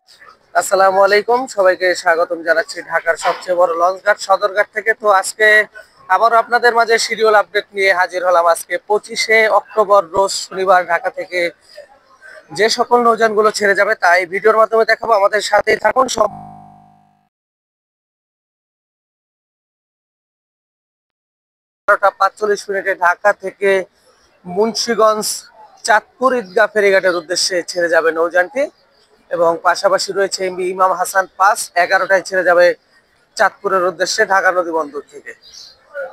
আসসালামু আলাইকুম, সবাইকে স্বাগতম জানাচ্ছি ঢাকার সবচেয়ে বড় লঞ্চঘাট সদরঘাট থেকে। তো আজকে আবারও আপনাদের মাঝে শিডিউল আপডেট নিয়ে হাজির হলাম। আজকে 25শে অক্টোবর রোজ শনিবার ঢাকা থেকে যে সকল নৌযানগুলো ছেড়ে যাবে তাই ভিডিওর মাধ্যমে দেখাবো, আমাদের সাথেই থাকুন। 12:45 ঢাকা থেকে মুন্সিগঞ্জ চাঁদপুর ঈদগাহ ফেরিঘাটের উদ্দেশ্যে ছেড়ে যাবে নৌযানটি এবং পাশাপাশি রয়েছে এমভি ইমাম হাসান পাস 11টায় ছেড়ে যাবে চাঁদপুরের উদ্দেশ্যে ঢাকা নদী বন্দর থেকে।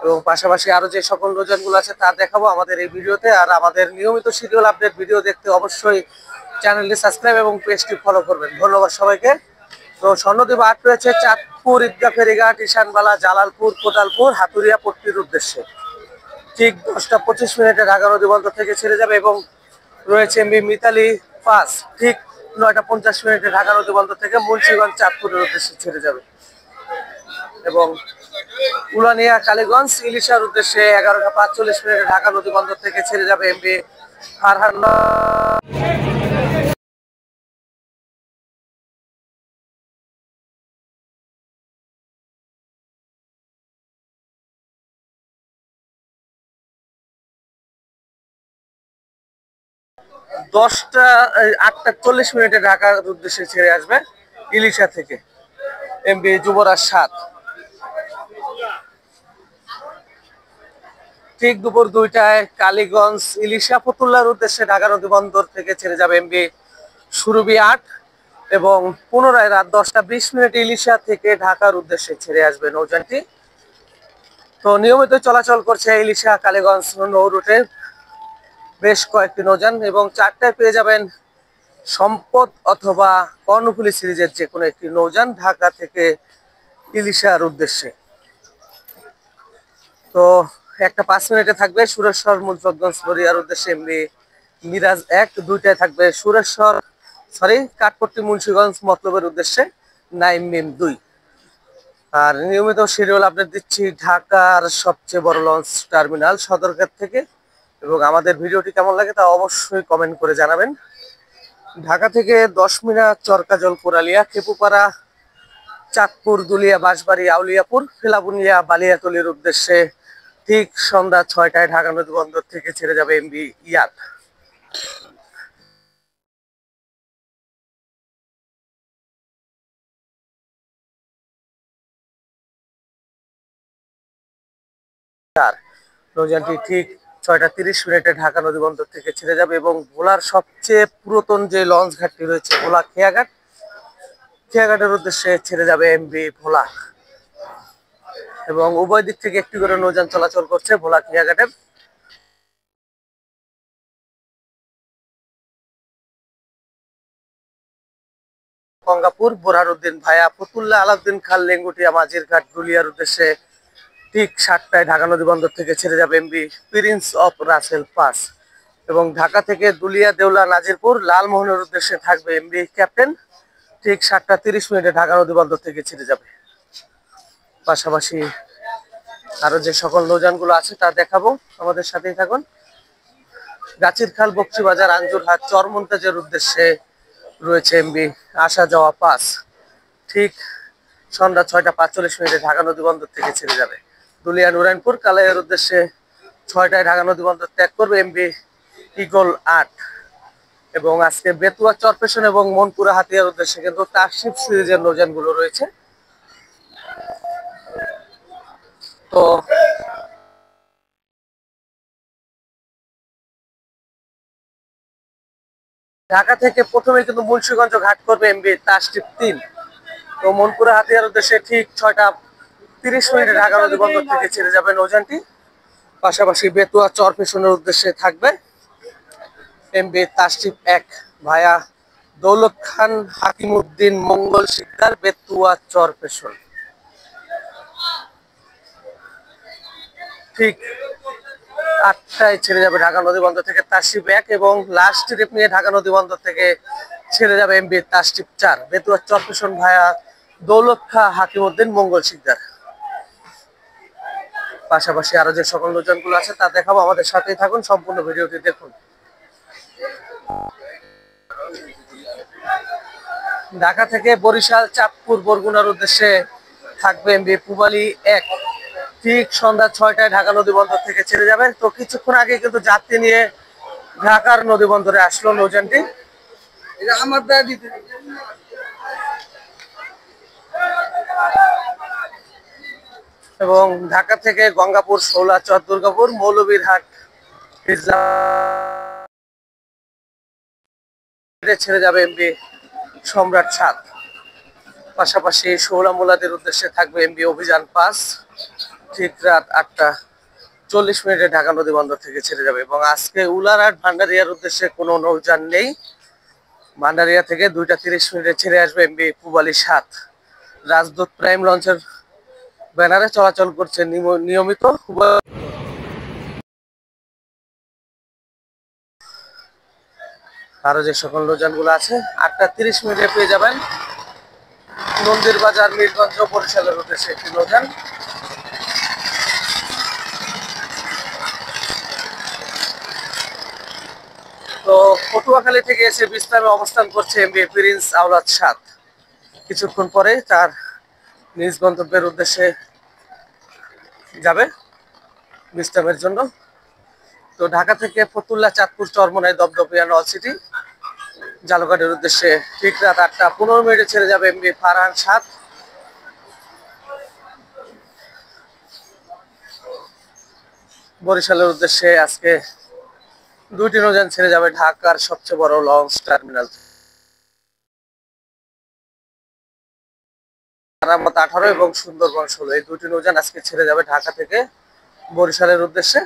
এবং পাশাপাশি আরো যে সকল নৌযানগুলো আছে তা দেখাবো আমাদের এই ভিডিওতে। আর আমাদের নিয়মিত শিডিউল আপডেট ভিডিও দেখতে অবশ্যই চ্যানেলটি সাবস্ক্রাইব এবং পেজটি ফলো করবেন। ধন্যবাদ সবাইকে। তো স্বর্ণদ্বীপ 8 রয়েছে চাঁদপুর ঈদগাহ ফেরিঘাট, ঈশানবালা, জালালপুর, কোদালপুর, হাতুরিয়া পট্টির উদ্দেশ্যে। ঠিক 10:25 ঢাকা নদী বন্দর থেকে ছেড়ে যাবে এবং রয়েছে এমভি মিতালি পাস ঠিক 9:50 ঢাকা নদী বন্দর থেকে মুন্সিগঞ্জ চাঁদপুরের উদ্দেশ্যে ছেড়ে যাবে। এবং উলানিয়া কালীগঞ্জ ইলিশার উদ্দেশ্যে 11:45 ঢাকা নদী বন্দর থেকে ছেড়ে যাবে এমভি ফারহান। 8:40 ঢাকার উদ্দেশ্যে ছেড়ে আসবে ইলিশা থেকে এমভি যুবরাজ 7। ঠিক দুপুর 2টায় কালীগঞ্জ ইলিশা ফতুল্লার উদ্দেশ্যে ঢাকা নদী বন্দর থেকে ছেড়ে যাবে এমভি সুরভি 8 এবং পুনরায় রাত 10:20 ইলিশা থেকে ঢাকার উদ্দেশ্যে ছেড়ে আসবে নৌযানটি। তো নিয়মিত চলাচল করছে ইলিশা কালীগঞ্জ নৌ রুটে বেশ কয়েকটি নৌযান এবং 4টায় পেয়ে যাবেন সম্পদ অথবা কর্ণফুলী সিরিজের যে কোনো একটি নৌযান ঢাকা থেকে ইলিশার উদ্দেশ্যে। তো 1:05 থাকবে সুরেশ্বর মুন্সিগঞ্জ বরিয়ার উদ্দেশ্যে এমনি মিরাজ 1। 2টায় থাকবে কাঠপট্টি মুন্সিগঞ্জ মতলবের উদ্দেশ্যে নাইম মিম 2। আর নিয়মিত শিডিউল আপডেট দিচ্ছি ঢাকার সবচেয়ে বড় লঞ্চ টার্মিনাল সদরঘাট থেকে। এবং আমাদের ভিডিওটি কেমন লাগে তা অবশ্যই কমেন্ট করে জানাবেন। ঢাকা থেকে 10 মিনিট চরকাজল, কোরালিয়া, খেপুপাড়া, চাঁদপুর, দুলিয়া, বাঁশবাড়ি, আউলিয়াপুর, ফেলাবুনিয়া, বালিয়াতলির উদ্দেশ্যে ঠিক সন্ধ্যা 6টায় ঢাকা নদী বন্দর থেকে ছেড়ে যাবে এমভি ইয়াদ। নৌযানটি ঠিক 6:30 ঢাকা নদী বন্দর থেকে ছেড়ে যাবে এবং ভোলার সবচেয়ে পুরাতন যে লঞ্চ ঘাটটি রয়েছে ভোলা খেয়াঘাটের উদ্দেশ্যে ছেড়ে যাবে এমভি ভোলা। এবং উভয় দিক থেকে একটি করে নৌযান চলাচল করছে ভোলা খেয়াঘাটের। গঙ্গাপুর, বোরহানুদ্দিন ভায়া, ফতুল্লা, আলাউদ্দিন খাল, লেঙ্গুটিয়া, মাঝিরঘাট, দুলিয়ার উদ্দেশ্যে ঠিক 7টায় ঢাকা নদী বন্দর থেকে ছেড়ে যাবে MV prince of Russell pass. এবং ঢাকা থেকে দুলিয়া, দেউলা, নাজিরপুর, লালমোহনের উদ্দেশ্যে থাকবে এমভি ক্যাপ্টেন ঠিক 7:30 ঢাকা নদী বন্দর থেকে ছেড়ে যাবে। পাশাপাশি আরো যে সকল নৌযানগুলো আছে তা দেখাবো, আমাদের সাথেই থাকুন। গাছিরখাল, বকশিবাজার, আঞ্জুরহাট, চরমন্তাজের উদ্দেশ্যে রয়েছে এমভি আসা যাওয়া পাস ঠিক সন্ধ্যা 6:45 ঢাকা নদী বন্দর থেকে ছেড়ে যাবে। দুলিয়া, নুরাইনপুর, কালাইয়ের উদ্দেশ্যে 6টায় ঢাকা নদী বন্দর ত্যাগ করবে এমভি ইগল 8। এবং আজকে বেতুয়া, চরপেশন এবং মনপুরা, হাতিয়ার উদ্দেশ্যে কিন্তু তারশিপ সিরিজের নৌযানগুলো রয়েছে। তো ঢাকা থেকে প্রথমে কিন্তু মুন্সিগঞ্জ ঘাট করবে এমভি তারশিপ 3। তো মনপুরা, হাতিয়ার উদ্দেশ্যে ঠিক 6:30 ঢাকা নদী বন্দর থেকে ছেড়ে যাবে নৌযানটি। পাশাপাশি বেতুয়া, চরপেশনের উদ্দেশ্যে থাকবে এমভি তারশিপ 1 ভায়া দৌলত খান, হাকিমউদ্দিন, মঙ্গল শিকদার, বেতুয়া, চরপেশন। ঠিক 8টায় ছেড়ে যাবে ঢাকা নদী বন্দর থেকে তারশিপ 1 এবং লাস্ট ট্রিপ নিয়ে ঢাকা নদী বন্দর থেকে ছেড়ে যাবে এমভি তারশিপ 4 বেতুয়া, চরপেশন ভায়া দৌলত খা, হাকিমউদ্দিন, মঙ্গল শিকদার। পাশাপাশি আরো যে সকল নৌযানগুলো আছে তা দেখাবো, আমাদের সাথেই থাকুন, সম্পূর্ণ ভিডিওটি দেখুন। ঢাকা থেকে বরিশাল, চাঁদপুর, বরগুনার উদ্দেশ্যে থাকবে এমভি পূবালী 1। ঠিক সন্ধ্যা 6টায় ঢাকা নদী বন্দর থেকে ছেড়ে যাবে। তো কিছুক্ষণ আগে কিন্তু যাত্রী নিয়ে ঢাকার নদী বন্দরে আসলো নৌযানটি। এবং ঢাকা থেকে গঙ্গাপুর, শৌলাচর, দুর্গাপুর, মৌলভীরহাট ছেড়ে যাবে এমভি সম্রাট 7। পাশাপাশি শৌলা মোলাদের উদ্দেশ্যে থাকবে এমভি অভিযান 5। ঠিক রাত 8টা 40 মিনিটে ঢাকা নদী বন্দর থেকে ছেড়ে যাবে। এবং আজকে উলারহাট ভান্ডারিয়ার উদ্দেশ্যে কোনো নৌযান নেই। ভান্ডারিয়া থেকে 2টা 30 মিনিটে ছেড়ে আসবে এমভি পূবালী 7। রাজদূত প্রাইম লঞ্চের ব্যানারে চলাচল করছে নিয়মিত। আরো যে সকল নৌযানগুলো আছে 8টা 30 মিনিটে পেয়ে যাবেন মন্দির বাজার, মিরগঞ্জ, বরিশালের উদ্দেশ্যে একটি নৌযান। তো পটুয়াখালী থেকে এসে বিশ্রামে অবস্থান করছে এমভি প্রিন্স আওলাদ 7। কিছুক্ষণ পরে তার নিজ গন্তব্যের উদ্দেশ্যে যাবে বিশ্রামের জন্য। তো ঢাকা থেকে ফতুল্লা, চাঁদপুর, চরমোনাই, দপদপিয়া, নলছিটি, জালুঘাটের উদ্দেশ্যে ঠিক রাত 8টা 15 মিনিটে ছেড়ে যাবে এমভি ফারহান 7। বরিশালের উদ্দেশ্যে আজকে 2টি নৌযান ছেড়ে যাবে ঢাকার সবচেয়ে বড় লঞ্চ টার্মিনাল। 18 এবং সুন্দরবন 16 এই 2টি নৌযান আজকে ছেড়ে যাবে ঢাকা থেকে বরিশালের উদ্দেশ্যে।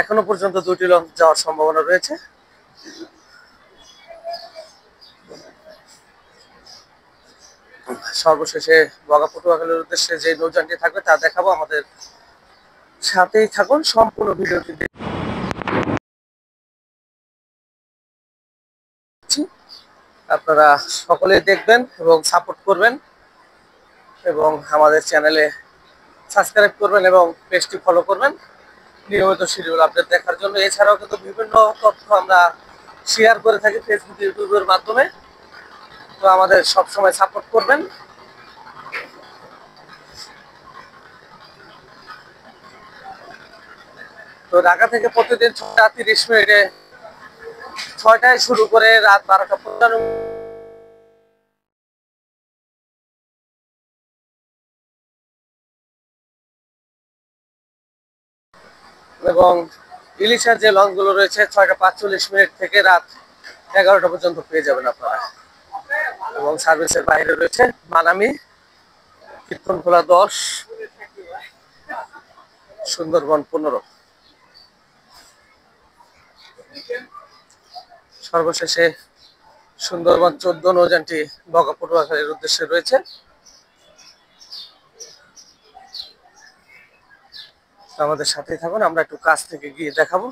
এখনো পর্যন্ত 2টি লঞ্চ যাওয়ার সম্ভাবনা রয়েছে। সর্বশেষে বগা পটুয়াখালীর উদ্দেশ্যে যে নৌযানটি থাকবে তা দেখাবো। আমাদের সাথেই থাকুন, সম্পূর্ণ ভিডিওটি দেখছি। আপনারা সকলেই দেখবেন এবং সাপোর্ট করবেন এবং আমাদের চ্যানেলে সাবস্ক্রাইব করবেন এবং পেজটি ফলো করবেন নিয়মিত শিডিউল আপডেট দেখার জন্য। এছাড়াও কিন্তু বিভিন্ন তথ্য আমরা শেয়ার করে থাকি ফেসবুক, ইউটিউবের মাধ্যমে। তো আমাদের সবসময় সাপোর্ট করবেন। তো ঢাকা থেকে প্রতিদিন 6টা 30 মিনিটে 6টায় শুরু করে রাত 12টা 15 এবং ইলিশার যে লঞ্চগুলো রয়েছে 6টা 45 মিনিট থেকে রাত 11টা পর্যন্ত পেয়ে যাবেন আপনারা। এবং সার্ভিসের বাইরে রয়েছে মানামি, কীর্তনখোলা 10, সুন্দরবন 15। সর্বশেষে সুন্দরবন 14 নৌযানটি বগা পটুয়াখালীর উদ্দেশ্যে রয়েছে। আমাদের সাথেই থাকুন, আমরা একটু কাছ থেকে গিয়ে দেখাবো।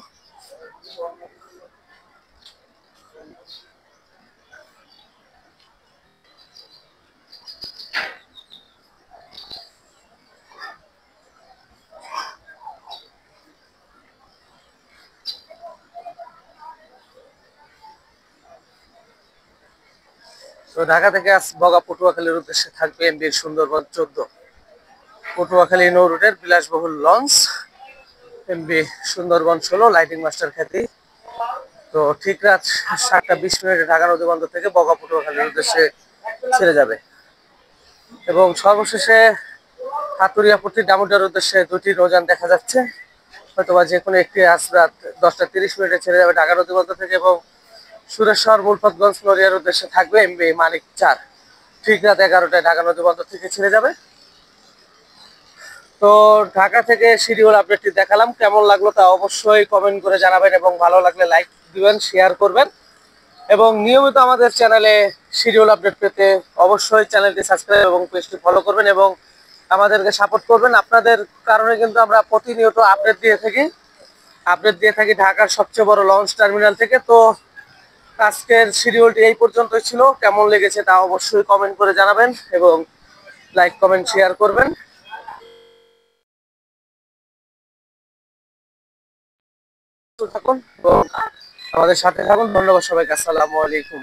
তো ঢাকা থেকে আজ বগা পটুয়াখালীর উদ্দেশ্যে থাকবে এমভি সুন্দরবন 14। পটুয়াখালী নৌ রুটের বিলাসবহুল launch MV Sundarban 16 lighting master খ্যাতি। তো ঠিক রাত 7টা 20 মিনিটে ঢাকা নদী বন্দর থেকে বগা পটুয়াখালীর উদ্দেশ্যে ছেড়ে যাবে। এবং সর্বশেষে হাতুরিয়াপট্টি, ডামুডার উদ্দেশ্যে 2টি নৌযান দেখা যাচ্ছে। হয়তোবা যে কোনো একটি আজ রাত 10টা 30 মিনিটে ছেড়ে যাবে ঢাকা নদী বন্দর থেকে এবং সুরেশ্বর, মুলফতগঞ্জ, নড়িয়ার উদ্দেশ্যে থাকবে এমভি মানিক 4। ঠিক রাত 11টায় ঢাকা নদী বন্দর থেকে ছেড়ে যাবে। তো ঢাকা থেকে শিডিউল আপডেটটি দেখালাম, কেমন লাগলো তা অবশ্যই কমেন্ট করে জানাবেন এবং ভালো লাগলে লাইক দিবেন, শেয়ার করবেন এবং নিয়মিত আমাদের চ্যানেলে শিডিউল আপডেট পেতে অবশ্যই চ্যানেলটি সাবস্ক্রাইব এবং পেজটি ফলো করবেন এবং আমাদেরকে সাপোর্ট করবেন। আপনাদের কারণে কিন্তু আমরা প্রতিনিয়ত আপডেট দিয়ে থাকি ঢাকার সবচেয়ে বড় লঞ্চ টার্মিনাল থেকে। তো আজকের শিডিউলটি এই পর্যন্তই ছিল। কেমন লেগেছে তা অবশ্যই কমেন্ট করে জানাবেন এবং লাইক, কমেন্ট, শেয়ার করবেন। থাকুন এবং আমাদের সাথে থাকুন। ধন্যবাদ সবাইকে। আসসালামু আলাইকুম।